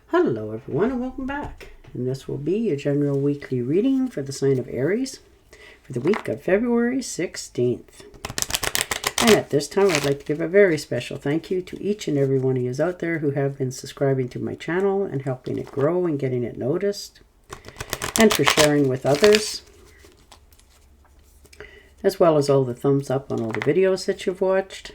Hello everyone and welcome back. And this will be your general weekly reading for the sign of Aries for the week of February 16th. And at this time I'd like to give a very special thank you to each and every one of you out there who have been subscribing to my channel and helping it grow and getting it noticed. And for sharing with others. As well as all the thumbs up on all the videos that you've watched.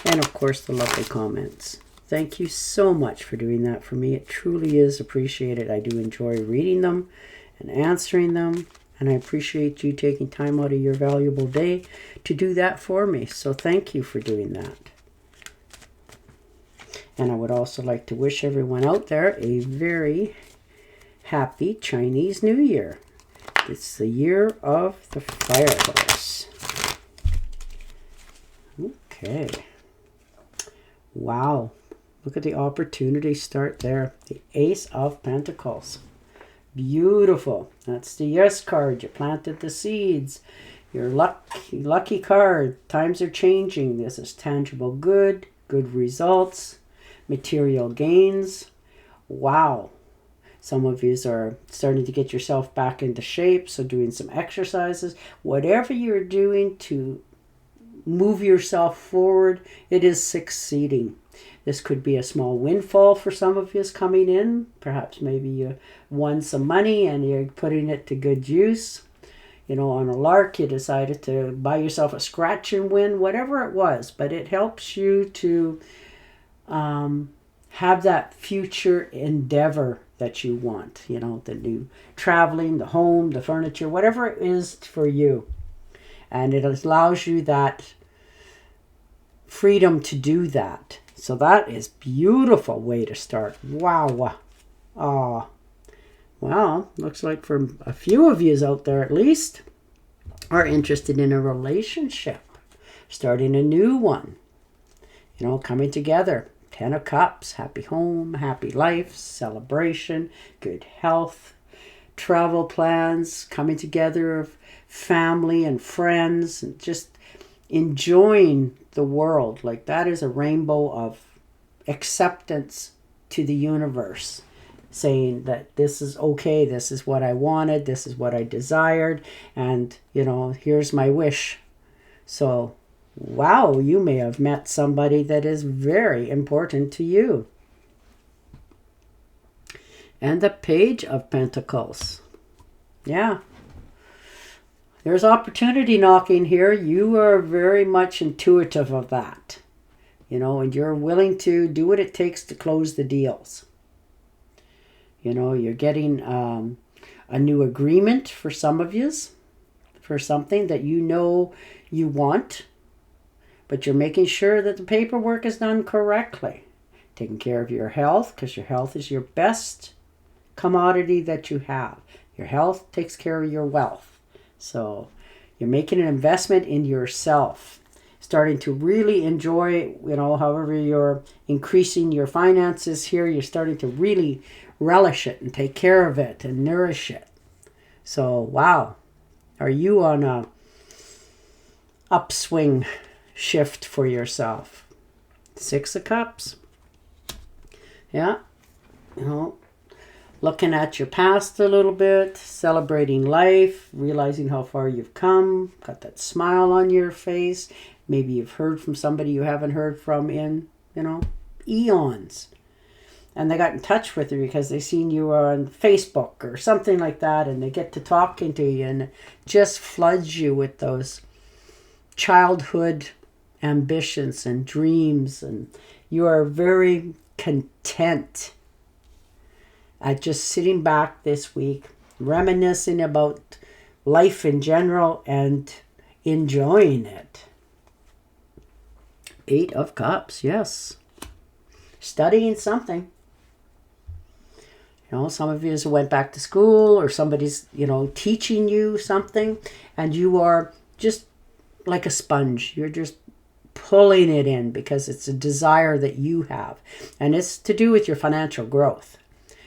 And of course the lovely comments. Thank you so much for doing that for me. It truly is appreciated. I do enjoy reading them and answering them. And I appreciate you taking time out of your valuable day to do that for me. So thank you for doing that. And I would also like to wish everyone out there a very happy Chinese New Year. It's the year of the fire horse. Okay. Wow. Look at the opportunity start there. The Ace of Pentacles. Beautiful. That's the yes card. You planted the seeds. Your lucky card. Times are changing. This is tangible good results, material gains. Wow. Some of you are starting to get yourself back into shape. So doing some exercises. Whatever you're doing to move yourself forward, it is succeeding. This could be a small windfall for some of you coming in. Perhaps maybe you won some money and you're putting it to good use. You know, on a lark, you decided to buy yourself a scratch and win, whatever it was. But it helps you to have that future endeavor that you want. You know, the new traveling, the home, the furniture, whatever it is for you. And it allows you that freedom to do that. So that is beautiful way to start. Wow. Oh, well, looks like for a few of you out there at least are interested in a relationship. Starting a new one. You know, coming together. 10 of Cups, happy home, happy life, celebration, good health, travel plans, coming together of family and friends, and just enjoying the world. Like that is a rainbow of acceptance to the universe, saying that this is okay, this is what I wanted, this is what I desired, and you know, here's my wish. So wow, you may have met somebody that is very important to you. And the Page of Pentacles. Yeah. There's opportunity knocking here. You are very much intuitive of that. You know, and you're willing to do what it takes to close the deals. You know, you're getting a new agreement for some of yous. For something that you know you want. But you're making sure that the paperwork is done correctly. Taking care of your health, because your health is your best commodity that you have. Your health takes care of your wealth. So you're making an investment in yourself, starting to really enjoy, you know, however you're increasing your finances here, you're starting to really relish it and take care of it and nourish it. So, wow. Are you on a upswing shift for yourself? 6 of Cups. Yeah. You know, looking at your past a little bit, celebrating life, realizing how far you've come, got that smile on your face. Maybe you've heard from somebody you haven't heard from in, you know, eons. And they got in touch with you because they seen you on Facebook or something like that, and they get to talking to you and just floods you with those childhood ambitions and dreams, and you are very content at just sitting back this week, reminiscing about life in general and enjoying it. 8 of Cups, yes. Studying something. You know, some of you went back to school, or somebody's, you know, teaching you something, and you are just like a sponge. You're just pulling it in because it's a desire that you have. And it's to do with your financial growth.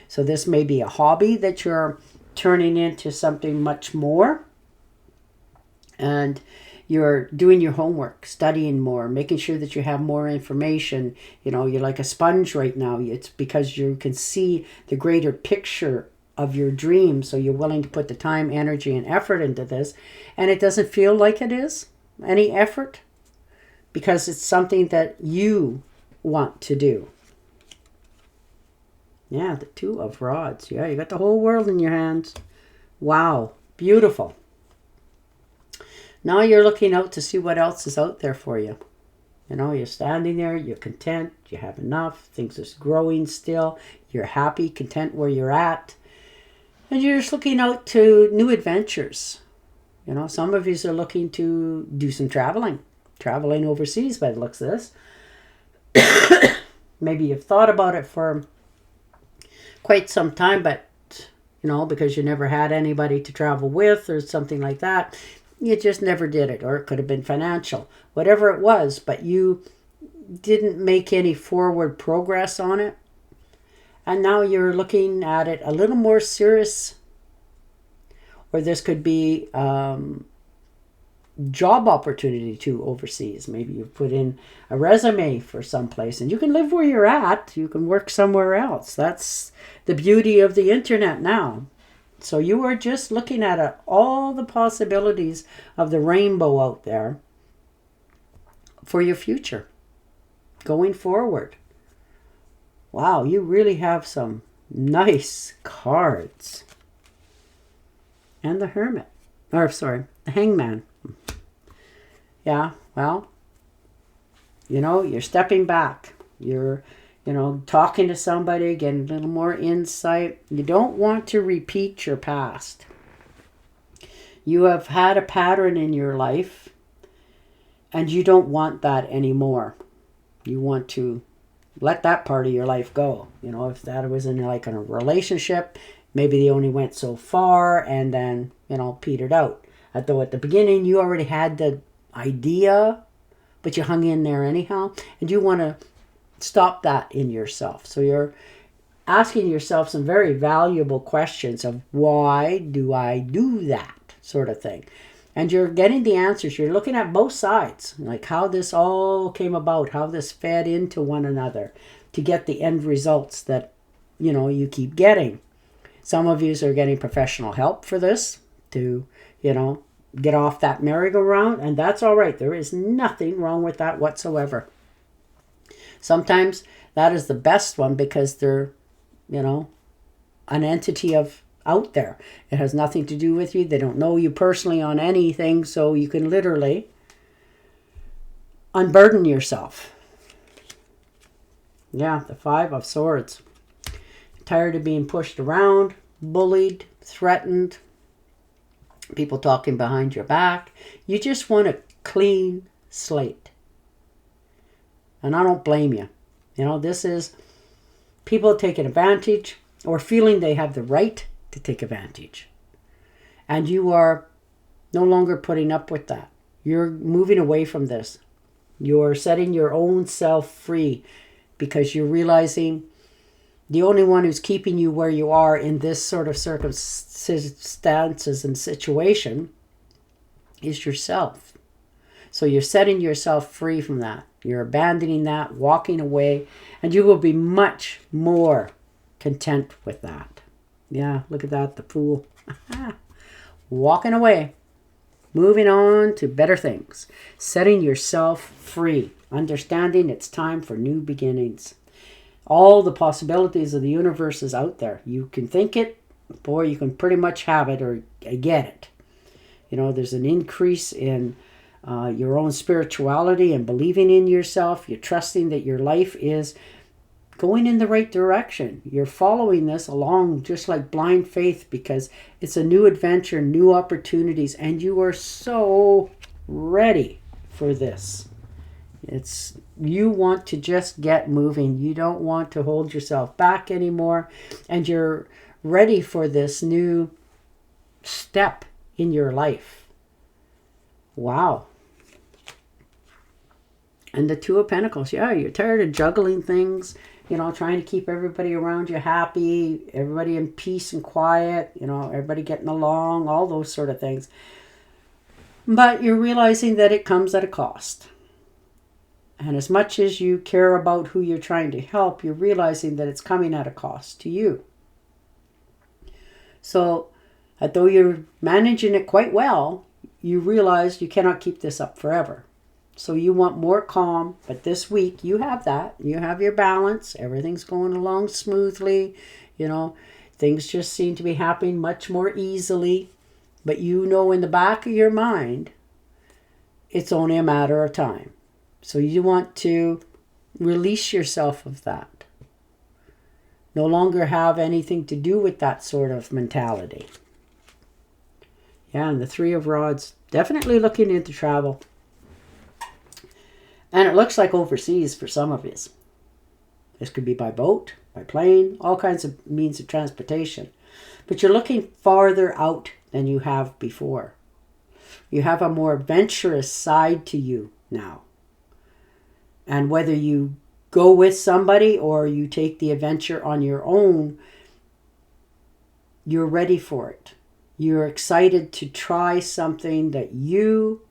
So this may be a hobby that you're turning into something much more. And you're doing your homework, studying more, making sure that you have more information. You know, you're like a sponge right now. It's because you can see the greater picture of your dream, so you're willing to put the time, energy, and effort into this. And it doesn't feel like it is any effort because it's something that you want to do. Yeah, the Two of Rods. Yeah, you got the whole world in your hands. Wow, beautiful. Now you're looking out to see what else is out there for you. You know, you're standing there, you're content, you have enough, things are growing still, you're happy, content where you're at, and you're just looking out to new adventures. You know, some of you are looking to do some traveling overseas by the looks of this. Maybe you've thought about it for quite some time, but, you know, because you never had anybody to travel with or something like that, you just never did it, or it could have been financial, whatever it was, but you didn't make any forward progress on it. And now you're looking at it a little more serious, or this could be job opportunity too overseas. Maybe you put in a resume for someplace and you can live where you're at. You can work somewhere else. That's the beauty of the internet now. So you are just looking at all the possibilities of the rainbow out there for your future going forward. Wow, you really have some nice cards. And the Hermit. Or, sorry, the Hangman. Yeah, well, you know, you're stepping back. You're, you know, talking to somebody, getting a little more insight. You don't want to repeat your past. You have had a pattern in your life, and you don't want that anymore. You want to let that part of your life go. You know, if that was in like in a relationship, maybe they only went so far and then, you know, petered out. Although at the beginning you already had the idea, but you hung in there anyhow, and you want to stop that in yourself. So you're asking yourself some very valuable questions of why do I do that sort of thing. And you're getting the answers. You're looking at both sides, like how this all came about, how this fed into one another to get the end results that, you know, you keep getting. Some of you are getting professional help for this to, you know, get off that merry-go-round, and that's all right. There is nothing wrong with that whatsoever. Sometimes that is the best one because they're, you know, an entity of out there. It has nothing to do with you. They don't know you personally on anything, so you can literally unburden yourself. Yeah, the Five of Swords. Tired of being pushed around, bullied, threatened, people talking behind your back. You just want a clean slate. And I don't blame you. You know, this is people taking advantage or feeling they have the right to take advantage. And you are no longer putting up with that. You're moving away from this. You're setting your own self free because you're realizing the only one who's keeping you where you are in this sort of circumstances and situation is yourself. So you're setting yourself free from that. You're abandoning that, walking away, and you will be much more content with that. Yeah, look at that, the Fool. Walking away, moving on to better things, setting yourself free, understanding it's time for new beginnings. All the possibilities of the universe is out there. You can think it, or you can pretty much have it or get it. You know, there's an increase in your own spirituality and believing in yourself. You're trusting that your life is going in the right direction. You're following this along just like blind faith because it's a new adventure, new opportunities, and you are so ready for this. You want to just get moving. You don't want to hold yourself back anymore, and you're ready for this new step in your life. Wow. And the Two of Pentacles. Yeah, you're tired of juggling things, you know, trying to keep everybody around you happy, everybody in peace and quiet, you know, everybody getting along, all those sort of things. But you're realizing that it comes at a cost. And as much as you care about who you're trying to help, you're realizing that it's coming at a cost to you. So, although you're managing it quite well, you realize you cannot keep this up forever. So you want more calm, but this week you have that. You have your balance. Everything's going along smoothly. You know, things just seem to be happening much more easily. But you know in the back of your mind, it's only a matter of time. So you want to release yourself of that. No longer have anything to do with that sort of mentality. Yeah, and the Three of Rods, definitely looking into travel. And it looks like overseas for some of us. This could be by boat, by plane, all kinds of means of transportation. But you're looking farther out than you have before. You have a more adventurous side to you now. And whether you go with somebody or you take the adventure on your own, you're ready for it. You're excited to try something that you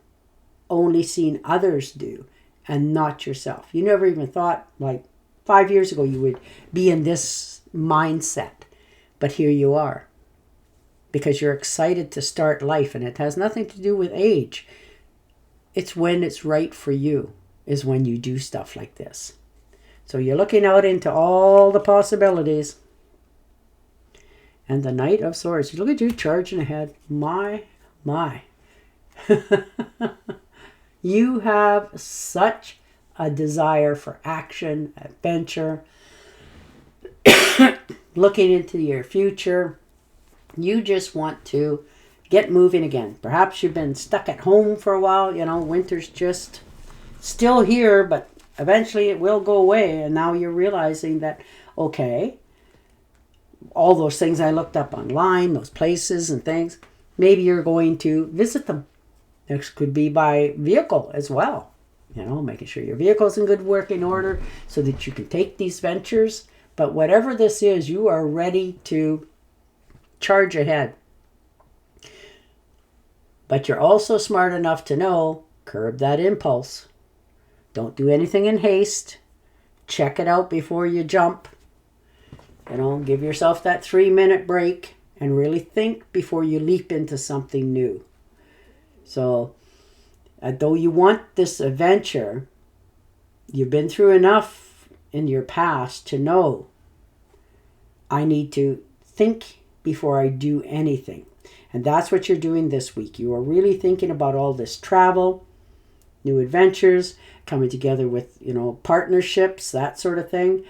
only seen others do and not yourself. You never even thought, like 5 years ago, you would be in this mindset. But here you are. Because you're excited to start life, and it has nothing to do with age. It's when it's right for you is when you do stuff like this. So you're looking out into all the possibilities. And the Knight of Swords. You look at you charging ahead. My. You have such a desire for action, adventure, looking into your future. You just want to get moving again. Perhaps you've been stuck at home for a while. You know, winter's just still here, but eventually it will go away. And now you're realizing that, okay, all those things I looked up online, those places and things, maybe you're going to visit them. This could be by vehicle as well. You know, making sure your vehicle's in good working order so that you can take these ventures. But whatever this is, you are ready to charge ahead. But you're also smart enough to know, curb that impulse. Don't do anything in haste. Check it out before you jump. You know, give yourself that 3-minute break and really think before you leap into something new. So, though you want this adventure, you've been through enough in your past to know, I need to think before I do anything. And that's what you're doing this week. You are really thinking about all this travel, new adventures, coming together with, you know, partnerships, that sort of thing.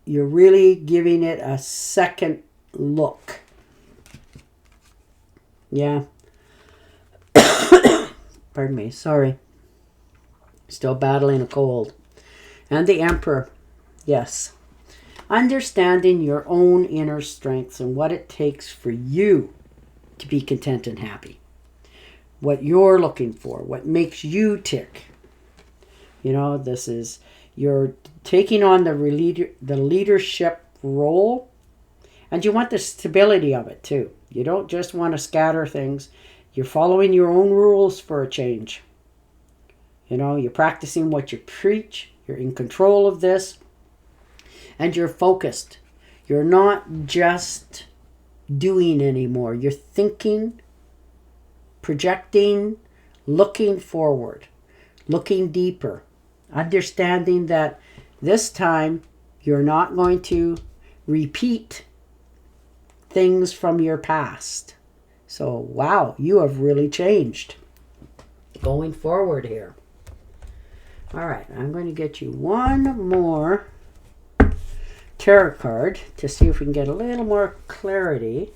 You're really giving it a second look. Yeah. Pardon me, sorry. Still battling a cold. And the Emperor, yes. Understanding your own inner strengths and what it takes for you to be content and happy. What you're looking for, what makes you tick. You know, this is, you're taking on the leadership role, and you want the stability of it too. You don't just want to scatter things. You're following your own rules for a change. You know, you're practicing what you preach. You're in control of this. And you're focused. You're not just doing anymore. You're thinking, projecting, looking forward, looking deeper, understanding that this time you're not going to repeat things from your past. So, wow, you have really changed going forward here. All right, I'm going to get you one more tarot card to see if we can get a little more clarity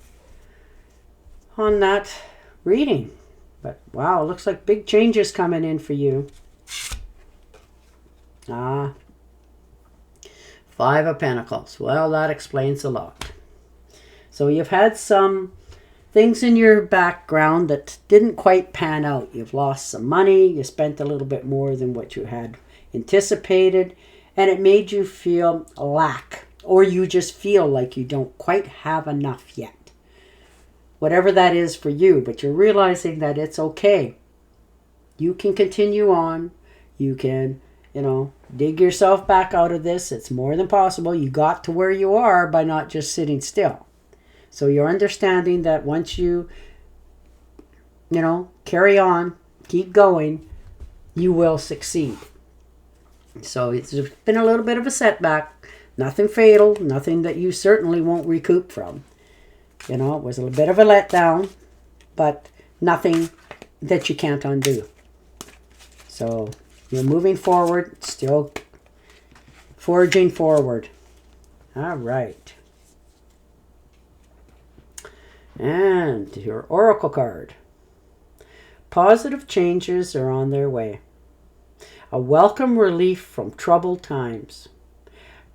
on that reading. But wow, looks like big changes coming in for you. Five of Pentacles. Well, that explains a lot. So you've had some things in your background that didn't quite pan out. You've lost some money. You spent a little bit more than what you had anticipated. And it made you feel lack. Or you just feel like you don't quite have enough yet. whatever that is for you, but you're realizing that it's okay. You can continue on. You can, dig yourself back out of this. It's more than possible. You got to where you are by not just sitting still. So you're understanding that once you, carry on, keep going, you will succeed. So it's been a little bit of a setback. Nothing fatal. Nothing that you certainly won't recoup from. It was a bit of a letdown, but nothing that you can't undo. So you're moving forward, still forging forward. All right. And your oracle card. Positive changes are on their way. A welcome relief from troubled times.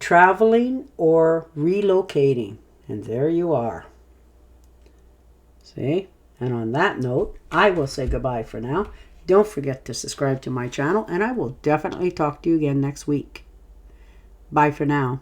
Traveling or relocating. And there you are. See? And on that note, I will say goodbye for now. Don't forget to subscribe to my channel, and I will definitely talk to you again next week. Bye for now.